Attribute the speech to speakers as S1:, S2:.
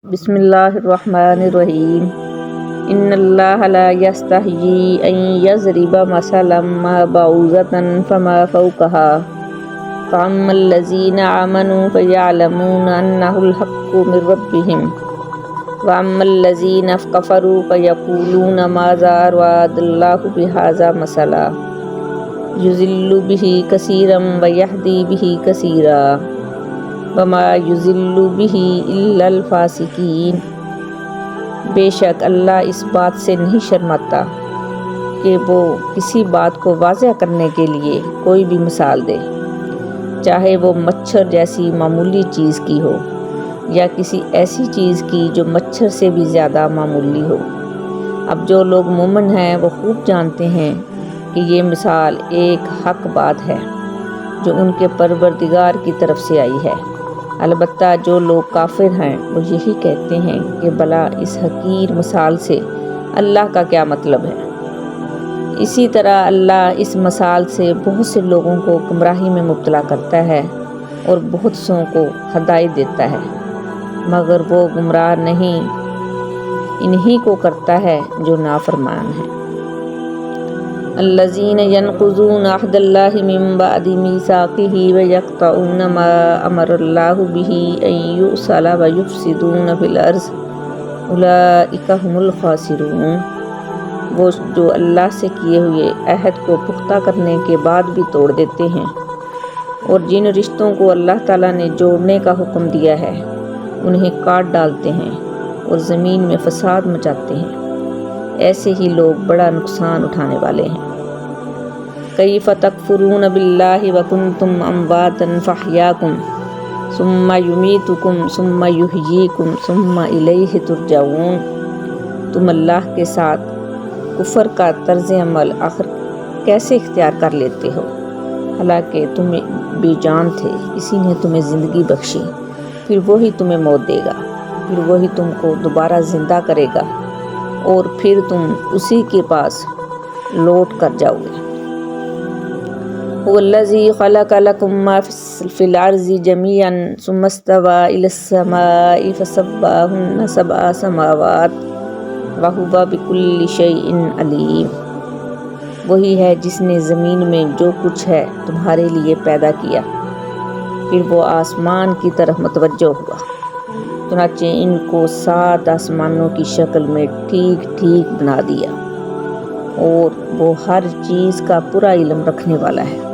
S1: بسم اللہ الرحمن الرحیم ان اللہ لا یستحیی ان یضرب مثلا ما بعوضۃ فما فوقها فاما الذین آمنوا فیعلمون انہ الحق من ربہم واما الذین کفروا فیقولون ماذا اراد اللہ بہذا مثلا یضل بہ کثیرا ویہدی بہ کثیرا وما یضل بہ الا الفاسقین۔ بے شک اللہ اس بات سے نہیں شرماتا کہ وہ کسی بات کو واضح کرنے کے لیے کوئی بھی مثال دے، چاہے وہ مچھر جیسی معمولی چیز کی ہو یا کسی ایسی چیز کی جو مچھر سے بھی زیادہ معمولی ہو۔ اب جو لوگ مومن ہیں وہ خوب جانتے ہیں کہ یہ مثال ایک حق بات ہے جو ان کے پروردگار کی طرف سے آئی ہے۔ البتہ جو لوگ کافر ہیں وہ یہی کہتے ہیں کہ بھلا اس حقیر مثال سے اللہ کا کیا مطلب ہے۔ اسی طرح اللہ اس مثال سے بہت سے لوگوں کو گمراہی میں مبتلا کرتا ہے اور بہت سوں کو ہدایت دیتا ہے، مگر وہ گمراہ نہیں، انہی کو کرتا ہے جو نافرمان ہیں۔ الذین ینقضون عہد اللہ من بعد میثاقہ ویقطعون ما امر اللہ بہ ان یوصل ویفسدون فی الارض اولئک ھم الخاسرون۔ وہ جو اللہ سے کیے ہوئے عہد کو پختہ کرنے کے بعد بھی توڑ دیتے ہیں اور جن رشتوں کو اللہ تعالیٰ نے جوڑنے کا حکم دیا ہے انہیں کاٹ ڈالتے ہیں اور زمین میں فساد مچاتے ہیں، ایسے ہی لوگ بڑا نقصان اٹھانے والے ہیں۔ کیف تکفرون باللہ وکنتم امواتا فاحیاکم ثم یمیتکم ثم یحییکم ثم الیہ ترجعون۔ تم اللہ کے ساتھ کفر کا طرز عمل آخر کیسے اختیار کر لیتے ہو، حالانکہ تم بے جان تھے، اسی نے تمہیں زندگی بخشی، پھر وہی تمہیں موت دے گا، پھر وہی تم کو دوبارہ زندہ کرے گا اور پھر تم اسی کے پاس لوٹ کر جاؤ گے۔ هو الذی خلق لکم ما فی الارض جمیعا ثم استوی الی السماء فسواہن سبع سماوات وہو بکل شیء علیم۔ وہی ہے جس نے زمین میں جو کچھ ہے تمہارے لیے پیدا کیا، پھر وہ آسمان کی طرف متوجہ ہوا، چنانچہ ان کو 7 آسمانوں کی شکل میں ٹھیک ٹھیک بنا دیا، اور وہ ہر چیز کا پورا علم رکھنے والا ہے۔